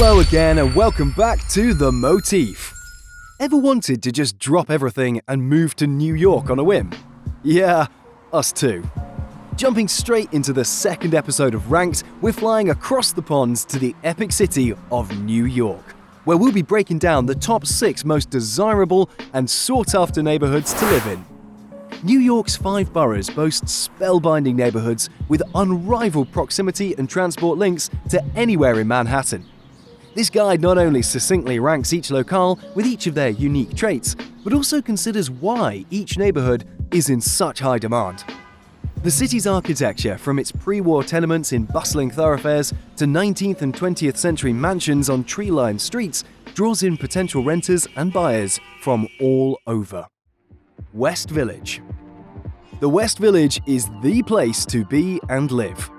Hello again and welcome back to The Motif. Ever wanted to just drop everything and move to New York on a whim? Yeah, us too. Jumping straight into the second episode of Ranked, we're flying across the ponds to the epic city of New York, where we'll be breaking down the top 6 most desirable and sought-after neighborhoods to live in. New York's 5 boroughs boast spellbinding neighborhoods with unrivaled proximity and transport links to anywhere in Manhattan. This guide not only succinctly ranks each locale with each of their unique traits, but also considers why each neighborhood is in such high demand. The city's architecture, from its pre-war tenements in bustling thoroughfares to 19th and 20th century mansions on tree-lined streets, draws in potential renters and buyers from all over. West Village. The West Village is the place to be and live.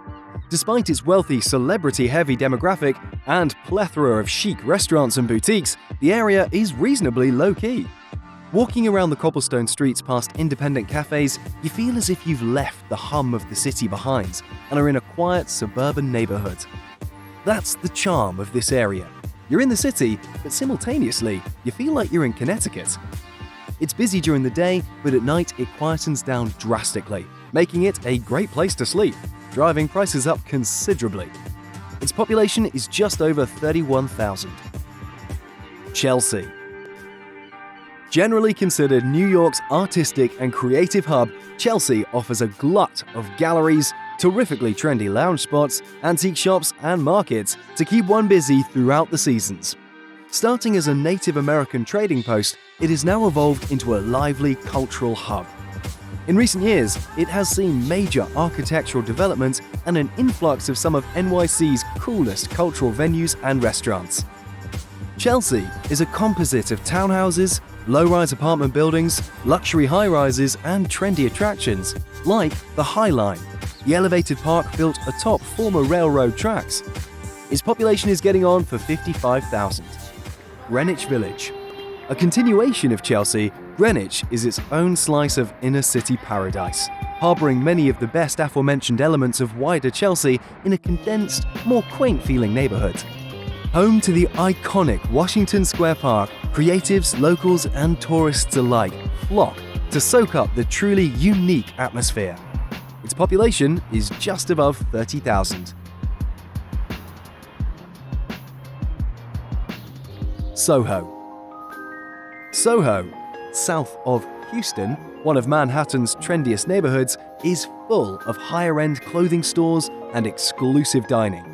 Despite its wealthy, celebrity-heavy demographic and plethora of chic restaurants and boutiques, the area is reasonably low-key. Walking around the cobblestone streets past independent cafes, you feel as if you've left the hum of the city behind and are in a quiet suburban neighborhood. That's the charm of this area. You're in the city, but simultaneously, you feel like you're in Connecticut. It's busy during the day, but at night it quietens down drastically, making it a great place to sleep, driving prices up considerably. Its population is just over 31,000. Chelsea. Generally considered New York's artistic and creative hub, Chelsea offers a glut of galleries, terrifically trendy lounge spots, antique shops, and markets to keep one busy throughout the seasons. Starting as a Native American trading post, it has now evolved into a lively cultural hub. In recent years, it has seen major architectural development and an influx of some of NYC's coolest cultural venues and restaurants. Chelsea is a composite of townhouses, low-rise apartment buildings, luxury high-rises, and trendy attractions, like the High Line, the elevated park built atop former railroad tracks. Its population is getting on for 55,000. Greenwich Village. A continuation of Chelsea, Greenwich is its own slice of inner-city paradise, harboring many of the best aforementioned elements of wider Chelsea in a condensed, more quaint-feeling neighborhood. Home to the iconic Washington Square Park, creatives, locals, and tourists alike flock to soak up the truly unique atmosphere. Its population is just above 30,000. SoHo. SoHo, south of Houston, one of Manhattan's trendiest neighborhoods, is full of higher-end clothing stores and exclusive dining.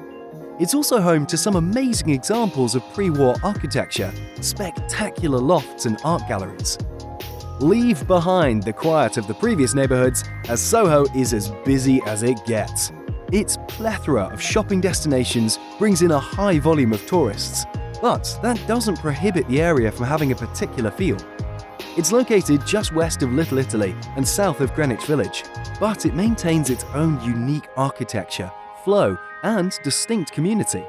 It's also home to some amazing examples of pre-war architecture, spectacular lofts and art galleries. Leave behind the quiet of the previous neighborhoods, as SoHo is as busy as it gets. Its plethora of shopping destinations brings in a high volume of tourists, but that doesn't prohibit the area from having a particular feel. It's located just west of Little Italy and south of Greenwich Village, but it maintains its own unique architecture, flow, and distinct community.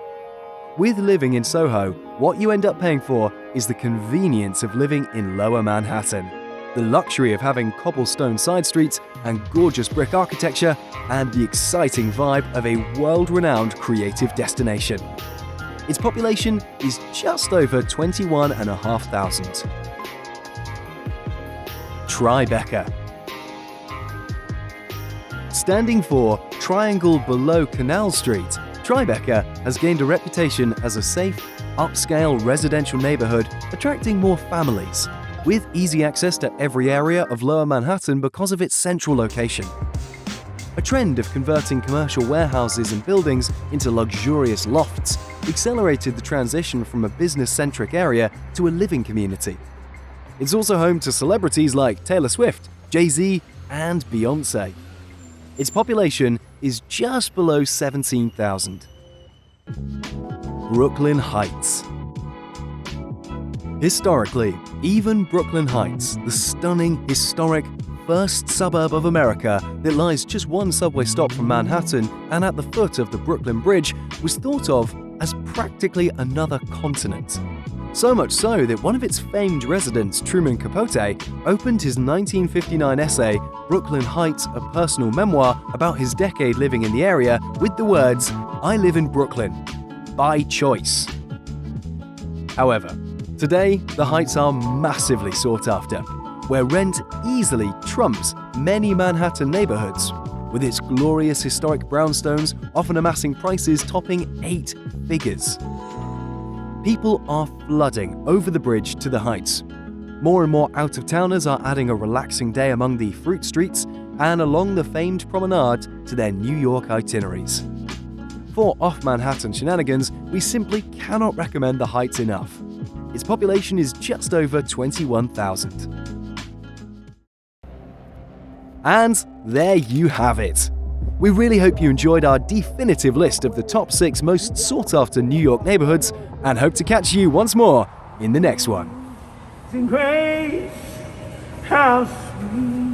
With living in SoHo, what you end up paying for is the convenience of living in Lower Manhattan, the luxury of having cobblestone side streets and gorgeous brick architecture, and the exciting vibe of a world-renowned creative destination. Its population is just over 21,500. Tribeca. Standing for Triangle Below Canal Street, Tribeca has gained a reputation as a safe, upscale residential neighborhood attracting more families, with easy access to every area of Lower Manhattan because of its central location. A trend of converting commercial warehouses and buildings into luxurious lofts accelerated the transition from a business-centric area to a living community. It's also home to celebrities like Taylor Swift, Jay-Z, and Beyoncé. Its population is just below 17,000. Brooklyn Heights. Historically, even Brooklyn Heights, the stunning, historic, first suburb of America that lies just one subway stop from Manhattan and at the foot of the Brooklyn Bridge, was thought of as practically another continent. So much so that one of its famed residents, Truman Capote, opened his 1959 essay, Brooklyn Heights, a personal memoir about his decade living in the area, with the words, "I live in Brooklyn, by choice." However, today the Heights are massively sought after, where rent easily trumps many Manhattan neighborhoods, with its glorious historic brownstones often amassing prices topping 8 figures. People are flooding over the bridge to the Heights. More and more out-of-towners are adding a relaxing day among the fruit streets and along the famed promenade to their New York itineraries. For off-Manhattan shenanigans, we simply cannot recommend the Heights enough. Its population is just over 21,000. And there you have it. We really hope you enjoyed our definitive list of the top 6 most sought-after New York neighborhoods and hope to catch you once more in the next one. Grace, how sweet.